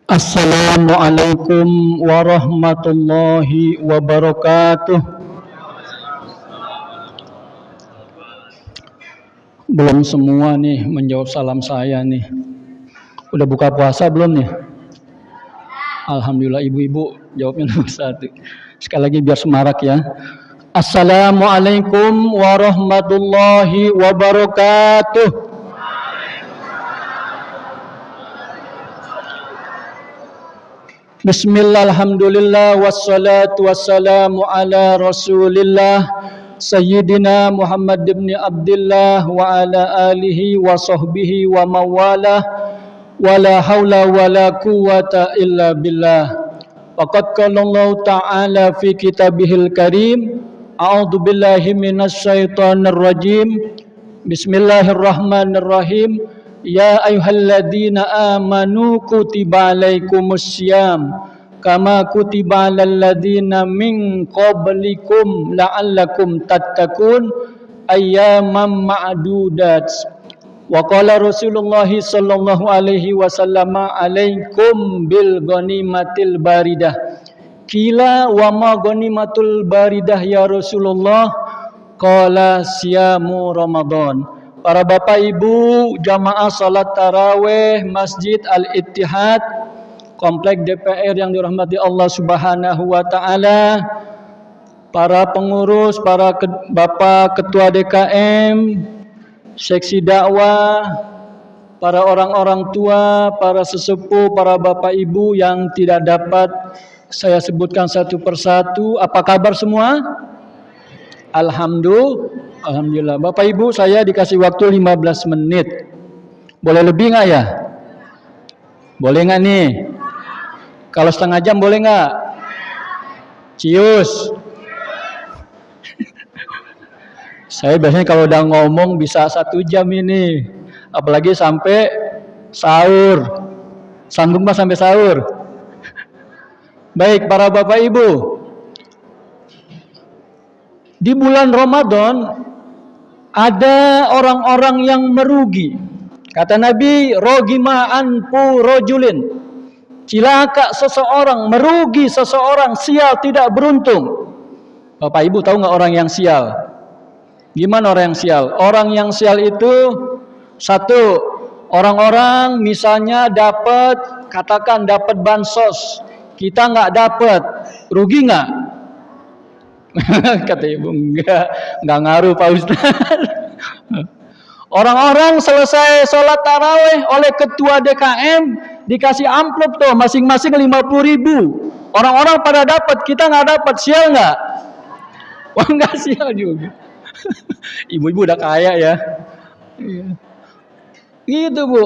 Assalamualaikum warahmatullahi wabarakatuh. Belum semua nih menjawab salam saya nih. Udah buka puasa belum nih? Alhamdulillah, ibu-ibu jawabnya nomor satu. Sekali lagi biar semarak ya. Assalamualaikum warahmatullahi wabarakatuh. Bismillah, alhamdulillah, wassalatu wassalamu ala rasulillah Sayyidina Muhammad ibn Abdullah wa ala alihi wa sahbihi wa mawalah wa la hawla wa la quwata illa billah. Faqad qala Allah ta'ala fi kitabihil karim, a'udzu billahi minasy syaithanir rajim. Bismillahirrahmanirrahim. Ya ayyuhalladzina amanu kutiba alaikumussyam kama kutiba alal ladzina min qablikum la'allakum tattaqun ayyaman ma'dudat. Wa qala Rasulullah sallallahu alaihi wasallam alaikum bil ghanimatil baridah. Qila wa ma ghanimatul baridah ya Rasulullah? Qala siyamu Ramadan. Para bapak ibu jamaah salat tarawih Masjid Al-Ittihad Komplek DPR yang dirahmati Allah Subhanahu wa taala, para pengurus, para bapak ketua DKM, seksi dakwah, para orang-orang tua, para sesepuh, para bapak ibu yang tidak dapat saya sebutkan satu persatu. Apa kabar semua? Alhamdulillah. Bapak Ibu, saya dikasih waktu 15 menit. Boleh lebih nggak ya? Boleh nggak nih? Kalau setengah jam boleh nggak? Cius. Saya biasanya kalau udah ngomong bisa 1 jam ini. Apalagi sampai sahur. Sanggup nggak sampai sahur? Baik, para Bapak Ibu. Di bulan Ramadan ada orang-orang yang merugi. Kata Nabi, rogima anfu rojulin. Cilaka seseorang, merugi seseorang, sial tidak beruntung. Bapak Ibu tahu nggak orang yang sial? Gimana orang yang sial? Orang yang sial itu satu, orang-orang misalnya dapat, katakan dapat bansos, kita nggak dapat, rugi nggak? Kata ibu, enggak ngaruh Pak Ustaz. Orang-orang selesai sholat tarawih oleh ketua DKM dikasih amplop tuh masing-masing 50.000. Orang-orang pada dapat, kita nggak dapat, sial nggak? Wah, nggak sial juga. Ibu-ibu udah kaya ya. Gitu Bu.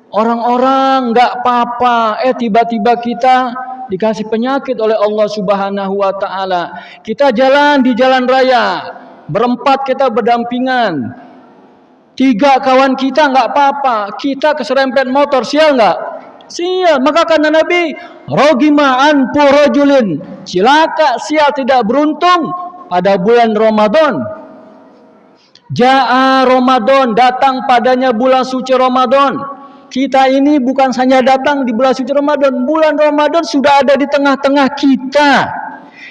Orang-orang nggak apa-apa, tiba-tiba kita dikasih penyakit oleh Allah Subhanahu wa taala. Kita jalan di jalan raya, berempat kita berdampingan. 3 kawan kita nggak apa-apa, kita keserempet motor, sial nggak? Sial. Maka kata Nabi, rogima anfu rajulin, cilaka sial tidak beruntung pada bulan Ramadan. Ja'a Ramadan, datang padanya bulan suci Ramadan. Kita ini bukan hanya datang di bulan suci Ramadan. Bulan Ramadan sudah ada di tengah-tengah kita.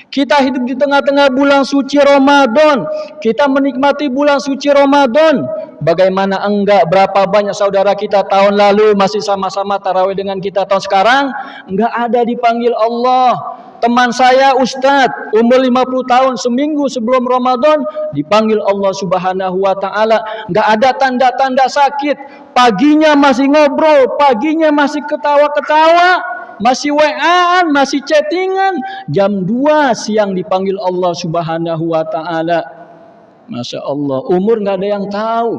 Kita hidup di tengah-tengah bulan suci Ramadan. Kita menikmati bulan suci Ramadan. Bagaimana enggak, berapa banyak saudara kita tahun lalu masih sama-sama tarawih dengan kita tahun sekarang enggak ada dipanggil Allah. Teman saya Ustadz umur 50 tahun, seminggu sebelum Ramadan dipanggil Allah Subhanahu wa taala. Enggak ada tanda-tanda sakit. Paginya masih ngobrol, paginya masih ketawa-ketawa, masih WA-an, masih chattingan. Jam 2 siang dipanggil Allah Subhanahu wa taala. Masya Allah, umur nggak ada yang tahu.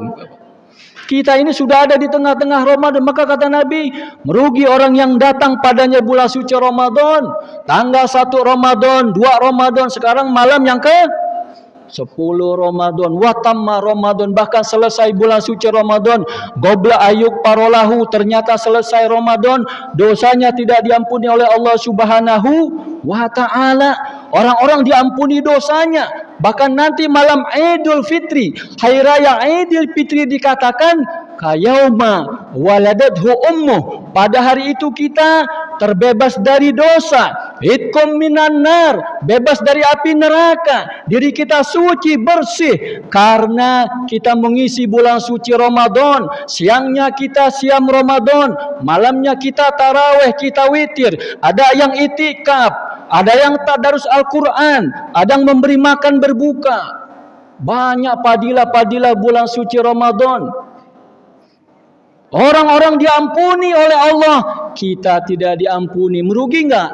Kita ini sudah ada di tengah-tengah Ramadan. Maka kata Nabi, merugi orang yang datang padanya bulan suci Ramadan. Tanggal 1 Ramadan, 2 Ramadan, sekarang malam yang ke 10 Ramadan, watamma Ramadan, bahkan selesai bulan suci Ramadan, gobla ayuk parolahu, ternyata selesai Ramadan, dosanya tidak diampuni oleh Allah Subhanahu wa taala. Orang-orang diampuni dosanya, bahkan nanti malam Idul Fitri, hari raya Idul Fitri dikatakan kayauma waladathu ummuh. Pada hari itu kita terbebas dari dosa, itqum minan nar, bebas dari api neraka. Diri kita suci bersih karena kita mengisi bulan suci Ramadan. Siangnya kita siam Ramadan, malamnya kita taraweh, kita witir. Ada yang itikaf, ada yang tadarus Al-Quran, ada yang memberi makan berbuka. Banyak padilah-padilah bulan suci Ramadan. Orang-orang diampuni oleh Allah, kita tidak diampuni. Merugi enggak?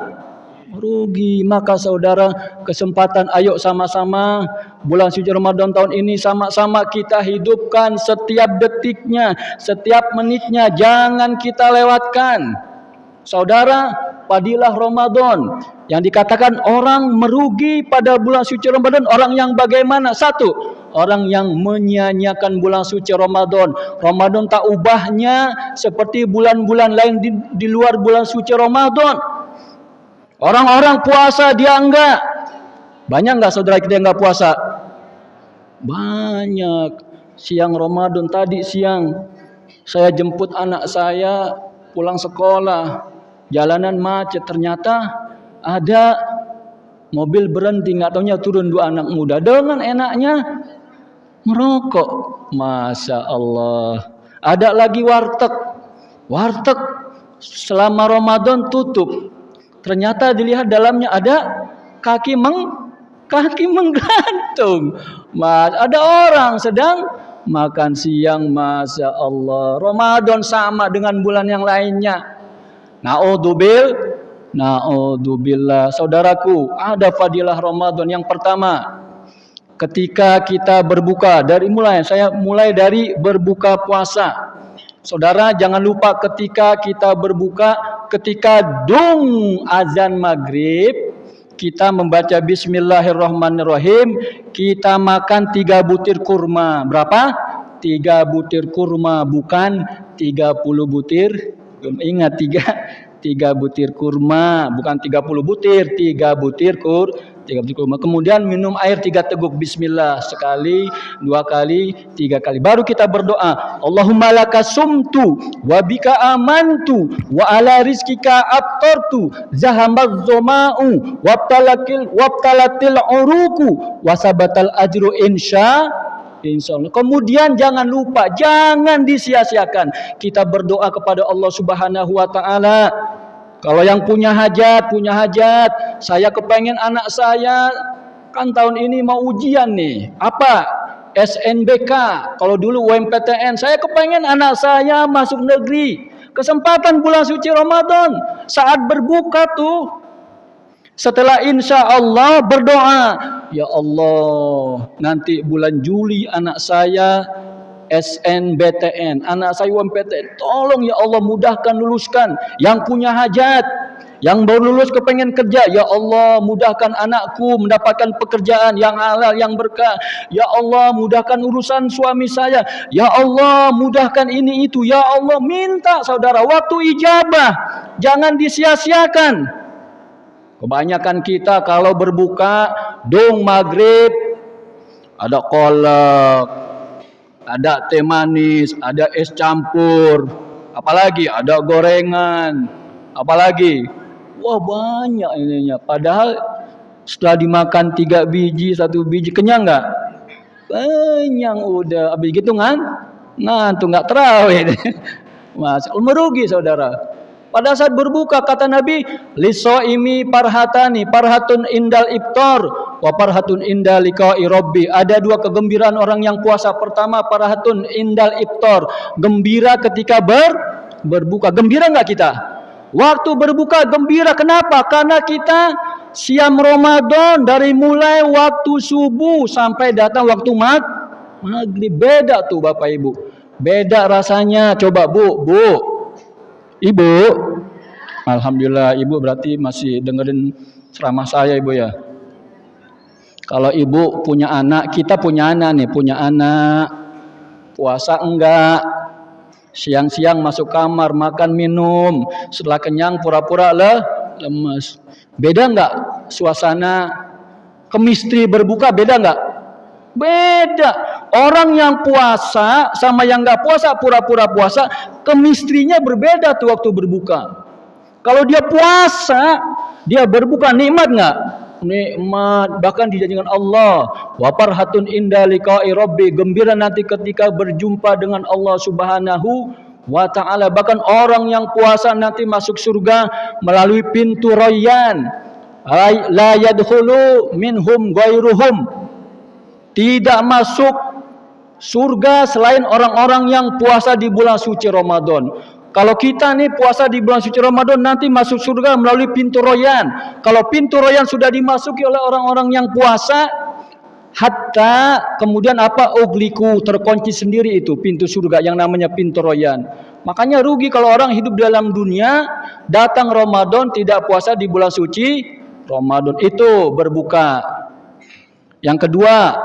Merugi. Maka saudara, kesempatan ayo sama-sama bulan suci Ramadan tahun ini sama-sama kita hidupkan setiap detiknya, setiap menitnya, jangan kita lewatkan. Saudara, padilah Ramadan. Yang dikatakan orang merugi pada bulan suci Ramadan, orang yang bagaimana? Satu, orang yang menyia-nyiakan bulan suci Ramadan. Ramadan tak ubahnya seperti bulan-bulan lain di luar bulan suci Ramadan. Orang-orang puasa, dia enggak. Banyak enggak saudara kita yang enggak puasa? Banyak. Siang Ramadan, tadi siang saya jemput anak saya pulang sekolah. Jalanan macet, ternyata ada mobil berhenti, nggak taunya turun dua anak muda dengan enaknya merokok. Masya Allah. Ada lagi warteg selama Ramadan tutup. Ternyata dilihat dalamnya ada kaki menggantung. Ada orang sedang makan siang. Masya Allah. Ramadan sama dengan bulan yang lainnya. Na'udzubillah. Saudaraku, ada fadilah Ramadan. Yang pertama, ketika kita berbuka, saya mulai dari berbuka puasa. Saudara, jangan lupa ketika kita berbuka, ketika dung azan maghrib, kita membaca Bismillahirrahmanirrahim, kita makan 3 butir kurma. Berapa? 3 butir kurma, bukan 30 butir. Ingat, 3 butir kurma, bukan 30 butir, 3 butir kurma. Kemudian minum air 3 teguk, bismillah, sekali, 2 kali, 3 kali. Baru kita berdoa, Allahumma laka sumtu wa bika amantu wa ala rizkika aftartu zahamaz zoma'u wabtalatil uruku wasabatal ajru insya Allah. Kemudian jangan lupa, jangan disia-siakan kita berdoa kepada Allah Subhanahu wa taala. Kalau yang punya hajat, saya kepengen anak saya kan tahun ini mau ujian nih. Apa? SNBK. Kalau dulu UMPTN, saya kepengen anak saya masuk negeri. Kesempatan bulan suci Ramadan, saat berbuka tuh, setelah insya Allah berdoa, ya Allah, nanti bulan Juli anak saya SNBTN, anak saya UMPTN, tolong ya Allah mudahkan, luluskan. Yang punya hajat, yang baru lulus kepengen kerja, ya Allah mudahkan anakku mendapatkan pekerjaan yang halal, yang berkah. Ya Allah mudahkan urusan suami saya. Ya Allah mudahkan ini itu. Ya Allah, minta saudara, waktu ijabah jangan disia-siakan. Kebanyakan kita kalau berbuka dung maghrib ada kolak, ada teh manis, ada es campur, apalagi ada gorengan, apalagi wah banyak ininya. Padahal setelah dimakan 3 biji, 1 biji, kenyang nggak? Kenyang udah. Habis gitu ngantuk nggak terawih. Mas, merugi saudara. Pada saat berbuka kata Nabi, lisoimi parhatani, parhatun indal iftar wa parhatun indal liqa'i rabbi. Ada 2 kegembiraan orang yang puasa. Pertama, parhatun indal iftar, gembira ketika berbuka. Gembira enggak kita? Waktu berbuka gembira. Kenapa? Karena kita siam Ramadan dari mulai waktu subuh sampai datang waktu maghrib. Beda tuh Bapak Ibu. Beda rasanya. Coba Bu. Ibu, alhamdulillah Ibu berarti masih dengerin ceramah saya Ibu ya. Kalau Ibu punya anak, kita punya anak nih, puasa enggak, siang-siang masuk kamar makan minum, setelah kenyang pura-pura lemes. Beda enggak suasana chemistry berbuka? Beda enggak? Beda. Orang yang puasa sama yang nggak puasa, pura-pura puasa, kemistrinya berbeda tuh waktu berbuka. Kalau dia puasa, dia berbuka, nikmat nggak? Nikmat, bahkan dijanjikan Allah wa farhatun inda liqa'i rabbi, gembira nanti ketika berjumpa dengan Allah Subhanahu wa ta'ala. Bahkan orang yang puasa nanti masuk surga melalui pintu Rayyan, la yadkhulu minhum ghairuhum, tidak masuk surga selain orang-orang yang puasa di bulan suci Ramadan. Kalau kita nih puasa di bulan suci Ramadan, nanti masuk surga melalui pintu Rayyan. Kalau pintu Rayyan sudah dimasuki oleh orang-orang yang puasa, hatta kemudian apa, ugliku, terkunci sendiri itu pintu surga yang namanya pintu Rayyan. Makanya rugi kalau orang hidup dalam dunia, datang Ramadan tidak puasa di bulan suci Ramadan, itu berbuka. Yang kedua,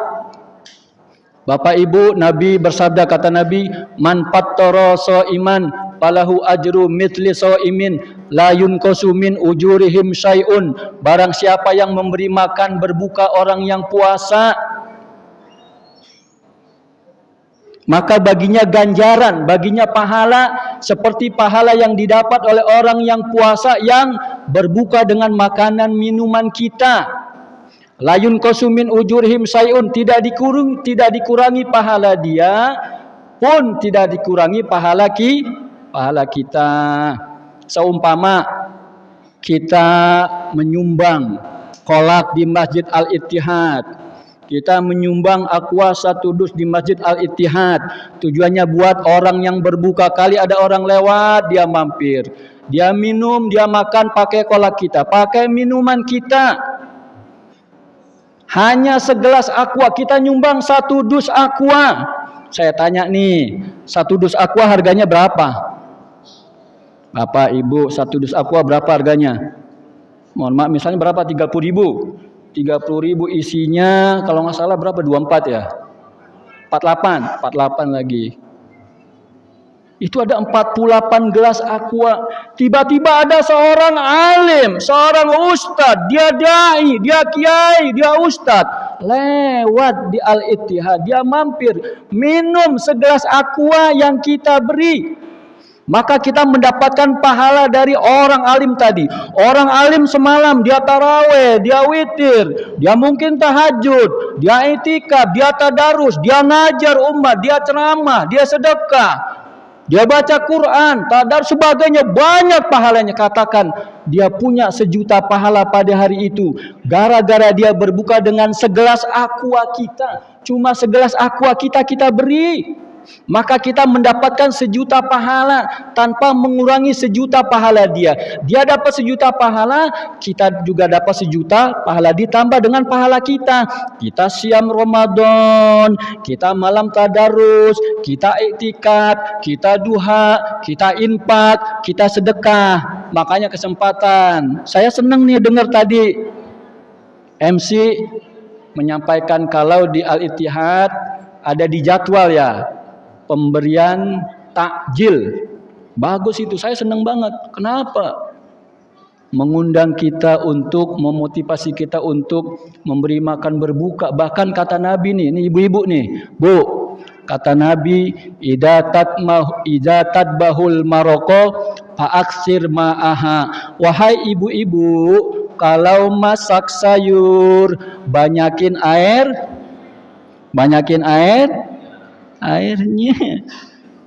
Bapak Ibu, Nabi bersabda, kata Nabi, man fattara shaiman falahu ajru mithli shaimin la yunqasu min ujurihim syai'un. Barang siapa yang memberi makan berbuka orang yang puasa, maka baginya ganjaran, baginya pahala seperti pahala yang didapat oleh orang yang puasa yang berbuka dengan makanan minuman kita. Layun kosumin ujurhim sayun, tidak dikurangi pahala dia, pun tidak dikurangi pahala kita. Seumpama kita menyumbang kolak di Masjid Al-Ittihad, kita menyumbang aqua 1 dus di Masjid Al-Ittihad, tujuannya buat orang yang berbuka, kali ada orang lewat, dia mampir, dia minum, dia makan pakai kolak kita, pakai minuman kita. Hanya segelas aqua, kita nyumbang 1 dus aqua. Saya tanya nih, 1 dus aqua harganya berapa? Bapak Ibu, 1 dus aqua berapa harganya? Mohon maaf, misalnya berapa? 30.000. 30.000 isinya kalau nggak salah berapa? 24 ya? 48 lagi. Itu ada 48 gelas aqua. Tiba-tiba ada seorang alim, seorang ustadz, dia dai, dia kiai, dia ustadz, lewat di Al-Ittihad, dia mampir, minum segelas aqua yang kita beri. Maka kita mendapatkan pahala dari orang alim tadi. Orang alim semalam dia taraweh, dia witir, dia mungkin tahajud, dia itikaf, dia tadarus, dia ngajar umat, dia ceramah, dia sedekah, dia baca Quran, tadar sebagainya, banyak pahalanya. Katakan dia punya 1 juta pahala pada hari itu, gara-gara dia berbuka dengan segelas aqua kita. Cuma segelas aqua kita beri, maka kita mendapatkan 1 juta pahala tanpa mengurangi 1 juta pahala dia. Dia dapat 1 juta pahala, kita juga dapat 1 juta pahala ditambah dengan pahala kita. Kita siam Ramadan, kita malam tadarus, kita iktikaf, kita duha, kita infak, kita sedekah. Makanya kesempatan. Saya senang nih dengar tadi MC menyampaikan kalau di Al-Ittihad ada di jadwal ya, pemberian takjil. Bagus itu, saya senang banget. Kenapa? Mengundang kita untuk memotivasi kita untuk memberi makan berbuka. Bahkan kata Nabi nih, ini ibu-ibu nih, Bu, kata Nabi, idza tadbahul maroko faaksir ma'aha. Wahai ibu-ibu, kalau masak sayur, banyakin airnya.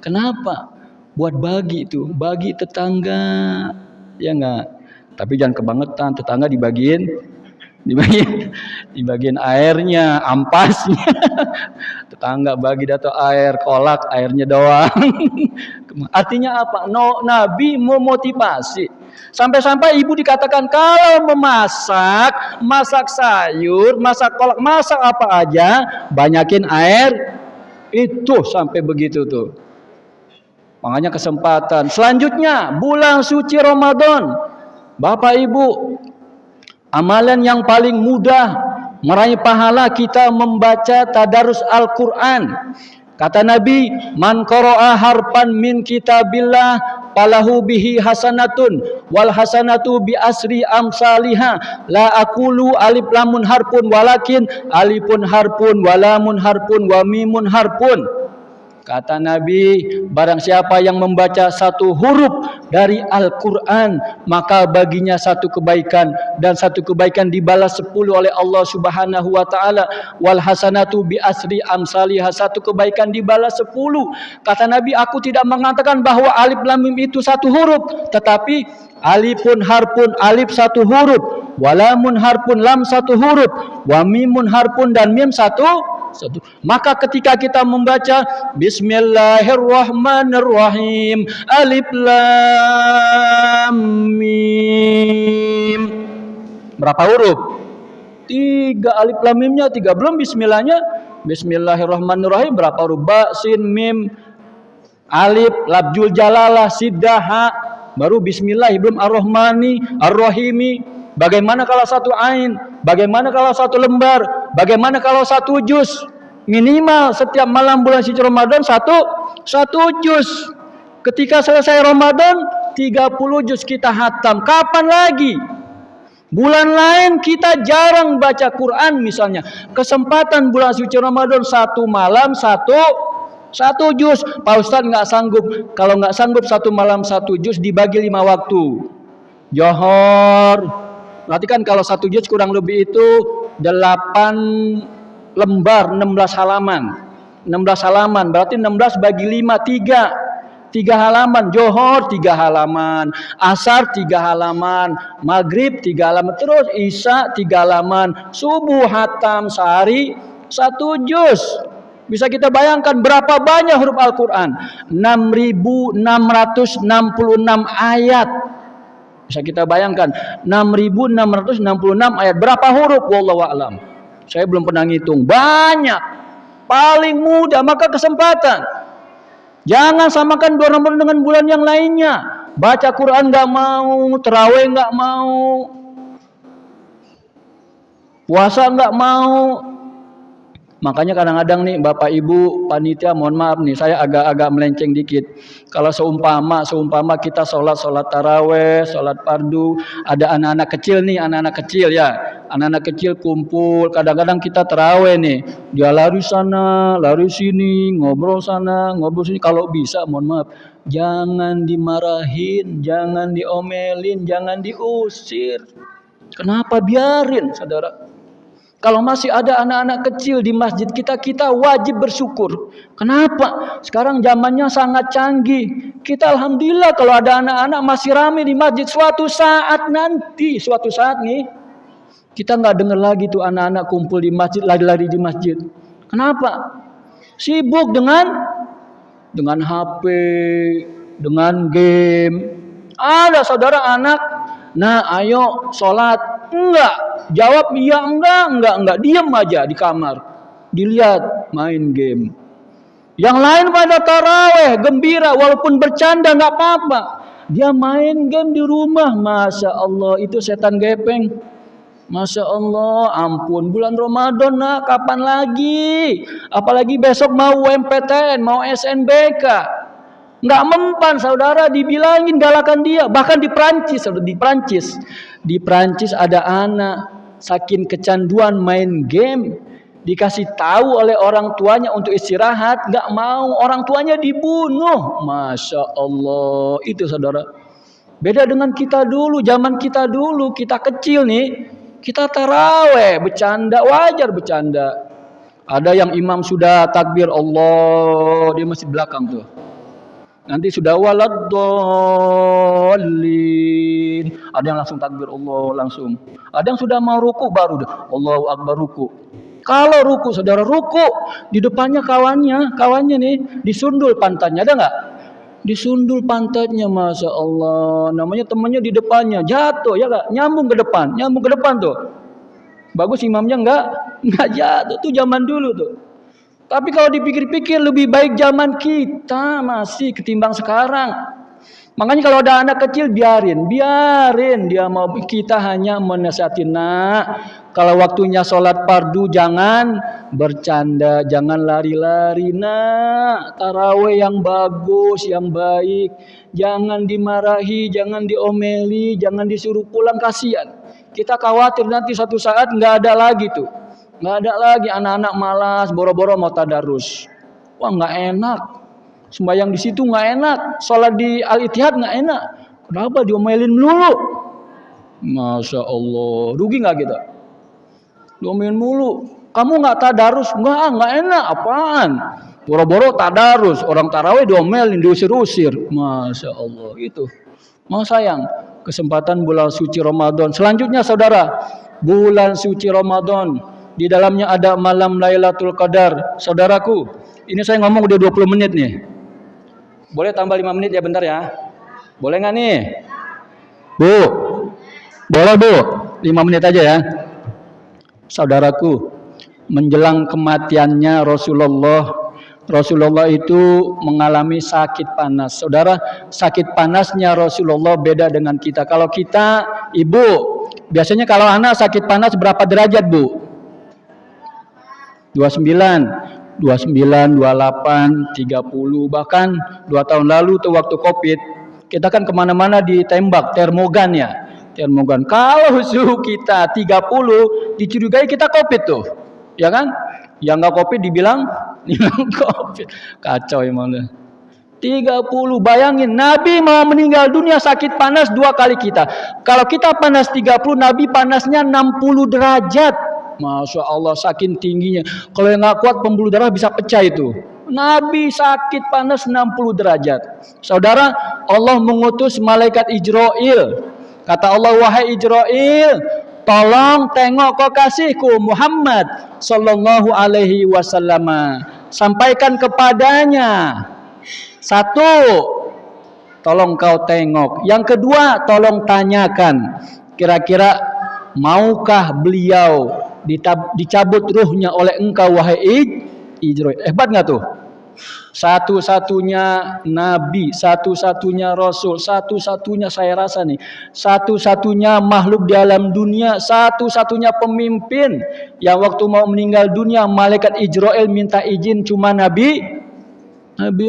Kenapa? Buat bagi itu, bagi tetangga, ya enggak? Tapi jangan kebangetan, tetangga dibagiin airnya, ampasnya. Tetangga bagi dato air, kolak, airnya doang. Artinya apa? Nabi mau motivasi. Sampai-sampai ibu dikatakan kalau masak sayur, masak kolak, masak apa aja, banyakin air. Itu sampai begitu tuh. Makanya kesempatan. Selanjutnya, bulan suci Ramadan. Bapak Ibu, amalan yang paling mudah meraih pahala kita membaca tadarus Al-Quran. Kata Nabi, man qara'a harfan min kitabillah falahu bihi hasanatun wal hasanatu bi asri amsalihha la aqulu alif lamun harpun walakin alifun harpun walamun harpun wa mimun harpun. Kata Nabi, barang siapa yang membaca satu huruf dari Al-Quran, maka baginya satu kebaikan, dan satu kebaikan dibalas 10 oleh Allah Subhanahu wa ta'ala. Wal hasanatu bi asri amsalihha, satu kebaikan dibalas 10. Kata Nabi, aku tidak mengatakan bahwa alif lam mim itu satu huruf, tetapi alifun harpun, alif satu huruf, walamun harpun, lam satu huruf, wa mimun harpun, dan mim satu. Maka ketika kita membaca Bismillahirrahmanirrahim, alif lam mim, berapa huruf? 3. Alif lam mimnya 3, belum bismillahnya. Bismillahirrahmanirrahim berapa huruf? Ba, sin, mim, alif, labjul jalalah, siddaha, baru bismillah, belum ar-rahmani, ar-rahimi. Bagaimana kalau satu ain? Bagaimana kalau satu lembar? Bagaimana kalau satu juz? Minimal setiap malam bulan suci Ramadan satu juz. Ketika selesai Ramadan 30 juz kita hatam. Kapan lagi? Bulan lain kita jarang baca Quran misalnya. Kesempatan bulan suci Ramadan satu malam satu juz. Pak Ustadz nggak sanggup. Kalau nggak sanggup satu malam satu juz dibagi 5 waktu. Johor. Berarti kan kalau satu juz kurang lebih itu 8 lembar, 16 halaman. 16 halaman berarti 16 bagi 5, 3 halaman. Johor 3 halaman, asar 3 halaman, maghrib 3 halaman, terus isya 3 halaman, subuh hatam sehari 1 juz. Bisa kita bayangkan berapa banyak huruf Al-Quran? 6.666 ayat. Bisa kita bayangkan 6.666 ayat. Berapa huruf? Wallahu a'lam. Saya belum pernah ngitung. Banyak. Paling mudah, maka kesempatan. Jangan samakan bulan Ramadan dengan bulan yang lainnya. Baca Quran nggak mau, terawih nggak mau, puasa nggak mau. Makanya kadang-kadang nih Bapak Ibu panitia, mohon maaf nih saya agak melenceng dikit. Kalau seumpama kita sholat taraweh, sholat fardu, ada anak-anak kecil nih, anak-anak kecil kumpul, kadang-kadang kita taraweh nih, dia lari sana, lari sini, ngobrol sana, ngobrol sini. Kalau bisa, mohon maaf, jangan dimarahin, jangan diomelin, jangan diusir. Kenapa? Biarin, saudara. Kalau masih ada anak-anak kecil di masjid kita wajib bersyukur. Kenapa? Sekarang zamannya sangat canggih. Kita alhamdulillah kalau ada anak-anak masih ramai di masjid. Suatu saat nih, kita nggak dengar lagi tuh anak-anak kumpul di masjid, lari-lari di masjid. Kenapa? Sibuk dengan HP, dengan game. Ada saudara anak, nah ayo sholat. Enggak. Jawab iya enggak. Diam aja di kamar. Dilihat main game. Yang lain pada taraweh, gembira, walaupun bercanda enggak apa-apa. Dia main game di rumah. Masya Allah, itu setan gepeng. Masya Allah, ampun. Bulan Ramadan nak, kapan lagi? Apalagi besok mau UMPTN, mau SNBK. Nggak mempan saudara, dibilangin galakan dia. Bahkan di Prancis ada anak saking kecanduan main game, dikasih tahu oleh orang tuanya untuk istirahat, nggak mau, orang tuanya dibunuh. Masya Allah, itu saudara. Beda dengan kita dulu, zaman kita dulu, kita kecil nih, kita taraweh, bercanda, wajar bercanda. Ada yang imam sudah takbir Allah, dia masih belakang tuh. Nanti sudah waladdallin, ada yang langsung takbir Allah langsung. Ada yang sudah mau ruku baru Allahu Akbar ruku. Kalau ruku, saudara ruku di depannya kawannya nih disundul pantatnya, ada nggak? Disundul pantatnya, masya Allah. Namanya temannya di depannya, jatuh ya nggak? Nyambung ke depan tuh. Bagus imamnya nggak jatuh, tuh zaman dulu tuh. Tapi kalau dipikir-pikir lebih baik zaman kita masih ketimbang sekarang. Makanya kalau ada anak kecil biarin dia mau, kita hanya menasihatin, nak, Kalau waktunya sholat fardu jangan bercanda, jangan lari-lari. Nah, tarawih yang bagus, yang baik. Jangan dimarahi, jangan diomeli, jangan disuruh pulang, kasihan. Kita khawatir nanti suatu saat nggak ada lagi tuh. Nggak ada lagi anak-anak malas, boro-boro mau tadarus. Wah, nggak enak. Sembahyang di situ nggak enak. Sholat di Al-Ittihad nggak enak. Kenapa diomelin dulu? Masya Allah. Rugi nggak kita? Diomelin mulu. Kamu nggak tadarus? Nggak enak. Apaan? Boro-boro tadarus. Orang tarawih diomelin, diusir-usir. Masya Allah. Itu. Mau sayang. Kesempatan bulan suci Ramadan. Selanjutnya saudara. Bulan suci Ramadan. Di dalamnya ada malam Lailatul Qadar. Saudaraku. Ini saya ngomong udah 20 menit nih. Boleh tambah 5 menit ya bentar ya. Boleh nggak nih? Bu. Boleh Bu. 5 menit aja ya. Saudaraku, menjelang kematiannya Rasulullah itu mengalami sakit panas. Saudara, sakit panasnya Rasulullah beda dengan kita. Kalau kita, ibu, biasanya kalau anak sakit panas berapa derajat, Bu? 29, 28, 30, bahkan 2 tahun lalu tuh waktu Covid, kita kan kemana-mana ditembak termogan ya. Termogan. Kalau suhu kita 30, dicurigai kita Covid tuh. Ya kan? Yang nggak Covid dibilang Covid. Kacau emang. 30, bayangin Nabi mau meninggal dunia sakit panas 2 kali kita. Kalau kita panas 30, Nabi panasnya 60 derajat. Masya Allah, saking tingginya. Kalau yang nggak kuat pembuluh darah bisa pecah itu. Nabi sakit panas 60 derajat. Saudara, Allah mengutus malaikat Ijrail. Kata Allah, wahai Ijrail, tolong tengok kekasihku Muhammad sallallahu alaihi wasallam. Sampaikan kepadanya. 1, tolong kau tengok. Yang kedua, tolong tanyakan. Kira-kira maukah beliau dicabut ruhnya oleh engkau wahai Ijrail? Hebat nggak tuh? Satu-satunya Nabi, satu-satunya Rasul, satu-satunya saya rasa nih, satu-satunya makhluk di alam dunia, satu-satunya pemimpin yang waktu mau meninggal dunia malaikat Ijrail minta izin cuma Nabi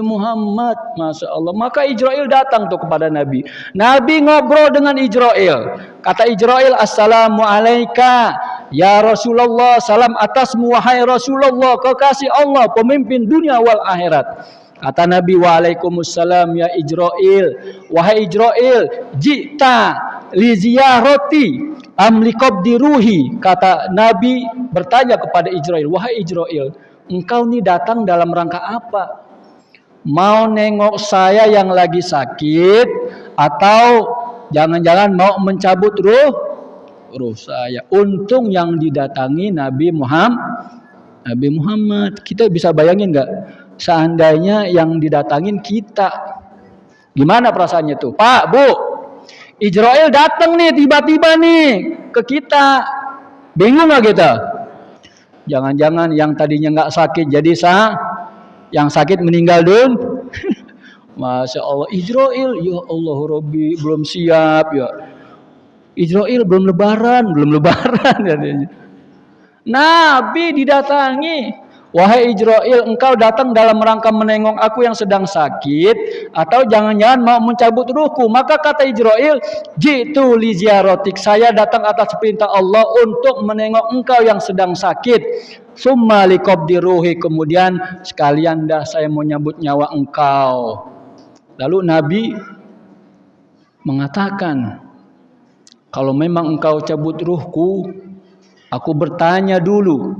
Muhammad. Masya Allah. Maka Ijrail datang tuh kepada Nabi. Nabi ngobrol dengan Ijrail. Kata Ijrail, assalamu alaika ya Rasulullah, salam atasmu wahai Rasulullah, kekasih Allah, pemimpin dunia wal akhirat. Kata Nabi, waalaikumsalam ya Ijrail. Wahai Ijrail, jita li ziyarati amli qabdi ruhi. Kata Nabi bertanya kepada Ijrail, wahai Ijrail, engkau nih datang dalam rangka apa? Mau nengok saya yang lagi sakit atau jangan-jangan mau mencabut ruh saya? Untung yang didatangi Nabi Muhammad. Kita bisa bayangin nggak? Seandainya yang didatangin kita, gimana perasaannya tuh? Pak, Bu, Ijrail datang nih tiba-tiba nih ke kita, bingung nggak kita? Jangan-jangan yang tadinya nggak sakit jadi yang sakit meninggal dulu. Masya Allah. Ijrail, ya Allah Rabbi, belum siap ya. Ijrail belum lebaran katanya. Nabi didatangi, wahai Ijrail, engkau datang dalam rangka menengok aku yang sedang sakit atau jangan-jangan mau mencabut ruhku? Maka kata Ijrail, jitu li ziaratik, saya datang atas perintah Allah untuk menengok engkau yang sedang sakit. Summa liqabdi ruhi, kemudian sekalian dah saya mau nyambut nyawa engkau. Lalu Nabi mengatakan, kalau memang engkau cabut ruhku, aku bertanya dulu.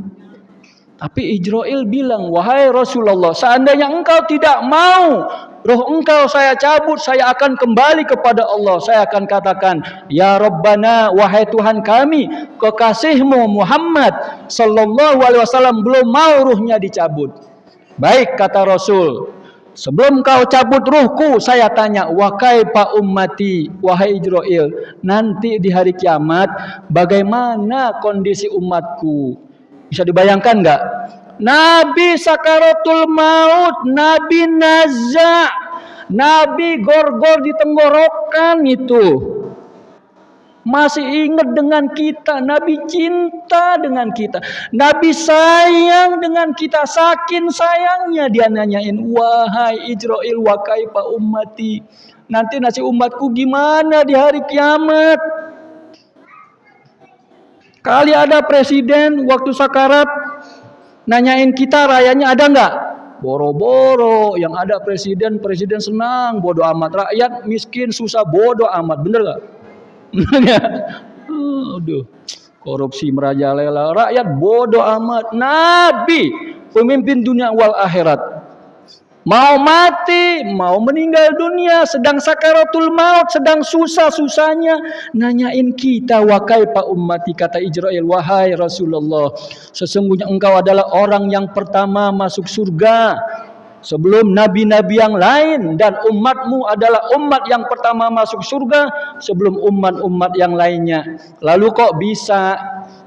Tapi Ijrail bilang, wahai Rasulullah, seandainya engkau tidak mau ruh engkau saya cabut, saya akan kembali kepada Allah. Saya akan katakan, ya Rabbana, wahai Tuhan kami, kekasihmu Muhammad sallallahu alaihi wasallam belum mau ruhnya dicabut. Baik, kata Rasul, sebelum kau cabut ruhku, saya tanya, wa kaifa ummati, wahai Ijrail, nanti di hari kiamat bagaimana kondisi umatku? Bisa dibayangkan enggak? Nabi sakaratul maut, Nabi nazak, Nabi gor-gor di tenggorokan itu. Masih ingat dengan kita. Nabi cinta dengan kita. Nabi sayang dengan kita. Saking sayangnya dia nanyain, wahai Ijrail wa kaifa ummati. Nanti nasib umatku gimana di hari kiamat? Kali ada presiden waktu sakarat nanyain kita rayanya ada enggak? Boro-boro yang ada presiden senang, bodoh amat. Rakyat miskin susah, bodoh amat. Bener gak? Aduh, korupsi merajalela. Rakyat bodoh amat. Nabi, pemimpin dunia wal akhirat, mau mati, mau meninggal dunia, sedang sakaratul maut, sedang susah-susahnya, nanyain kita, wa kaifa ummati, kata Ijrail, wahai Rasulullah, sesungguhnya engkau adalah orang yang pertama masuk surga sebelum nabi-nabi yang lain, dan umatmu adalah umat yang pertama masuk surga sebelum umat-umat yang lainnya. Lalu kok bisa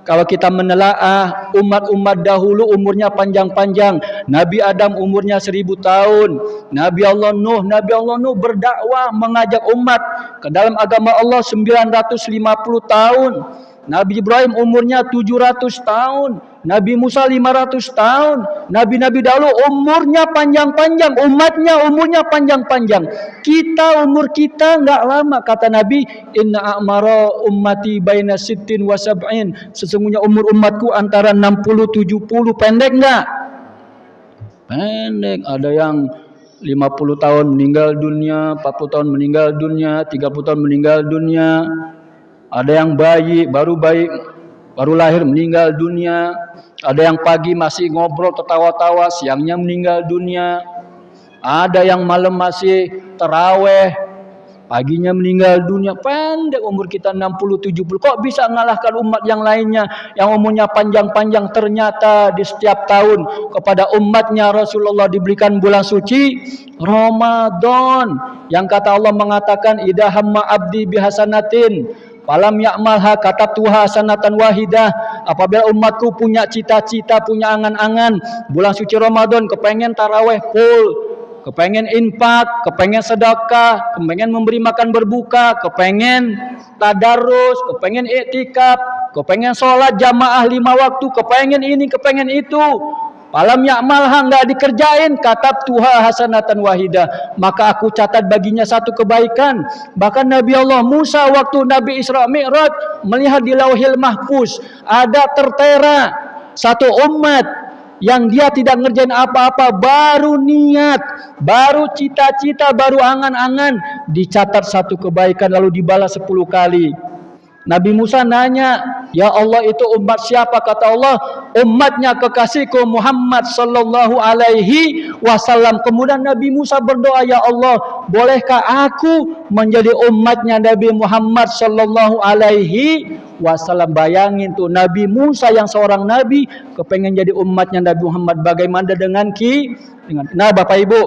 kalau kita menelaah umat-umat dahulu umurnya panjang-panjang? Nabi Adam umurnya 1000 tahun. Nabi Allah Nuh berdakwah mengajak umat ke dalam agama Allah 950 tahun. Nabi Ibrahim umurnya 700 tahun. Nabi Musa 500 tahun. Nabi-nabi dahulu umurnya panjang-panjang. Umatnya umurnya panjang-panjang. Umur kita enggak lama. Kata Nabi, inna a'mara ummati baina sittin wa sab'in. Sesungguhnya umur umatku antara 60-70. Pendek enggak? Pendek. Ada yang 50 tahun meninggal dunia, 40 tahun meninggal dunia, 30 tahun meninggal dunia. Ada yang baru lahir meninggal dunia. Ada yang pagi masih ngobrol tertawa-tawa, siangnya meninggal dunia. Ada yang malam masih terawih, paginya meninggal dunia. Pendek umur kita 60-70. Kok bisa mengalahkan umat yang lainnya yang umurnya panjang-panjang? Ternyata di setiap tahun kepada umatnya Rasulullah diberikan bulan suci Ramadan, yang kata Allah mengatakan, idza hamma abdi bihasanatin falam ya'malha katabtuha hasanatan wahidah. Apabila umatku punya cita-cita, punya angan-angan bulan suci Ramadan, kepengen taraweh full, kepengen infak, kepengen sedekah, kepengen memberi makan berbuka, kepengen tadarus, kepengen iktikaf, kepengen sholat jamaah 5 waktu, kepengen ini, kepengen itu, falam ya'malha, enggak dikerjain, katabtuha hasanatan wahidah, maka aku catat baginya satu kebaikan. Bahkan Nabi Allah Musa waktu Nabi Isra Mi'raj melihat di Lauhil Mahfuz ada tertera satu umat yang dia tidak ngerjain apa-apa, baru niat, baru cita-cita, baru angan-angan, dicatat satu kebaikan lalu dibalas 10 kali. Nabi Musa nanya, ya Allah itu umat siapa? Kata Allah, umatnya kekasihku Muhammad sallallahu alaihi wasallam. Kemudian Nabi Musa berdoa, ya Allah, bolehkah aku menjadi umatnya Nabi Muhammad sallallahu alaihi wasallam? Bayangin tuh, Nabi Musa yang seorang nabi kepengen jadi umatnya Nabi Muhammad. Bagaimana dengan Nah Bapak Ibu,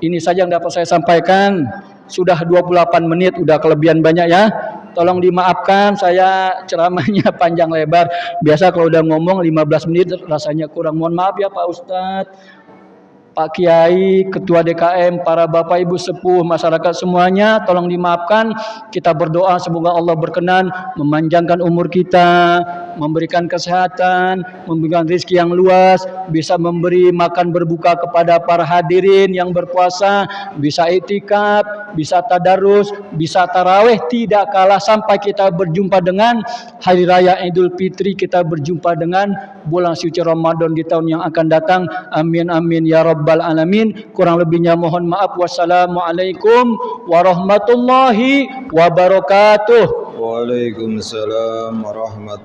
ini saja yang dapat saya sampaikan. Sudah 28 menit, udah kelebihan banyak ya. Tolong dimaafkan saya ceramahnya panjang lebar. Biasa kalau udah ngomong 15 menit rasanya kurang. Mohon maaf ya Pak Ustadz, Pak Kiai, Ketua DKM, para Bapak Ibu Sepuh, masyarakat semuanya, tolong dimaafkan. Kita berdoa semoga Allah berkenan memanjangkan umur kita, memberikan kesehatan, memberikan rezeki yang luas, bisa memberi makan berbuka kepada para hadirin yang berpuasa, bisa iktikaf, bisa tadarus, bisa tarawih, tidak kalah sampai kita berjumpa dengan hari raya Idul Fitri, kita berjumpa dengan bulan suci Ramadan di tahun yang akan datang. Amin amin ya rabbal alamin. Kurang lebihnya mohon maaf. Wassalamualaikum warahmatullahi wabarakatuh. Waalaikumsalam warahmatullahi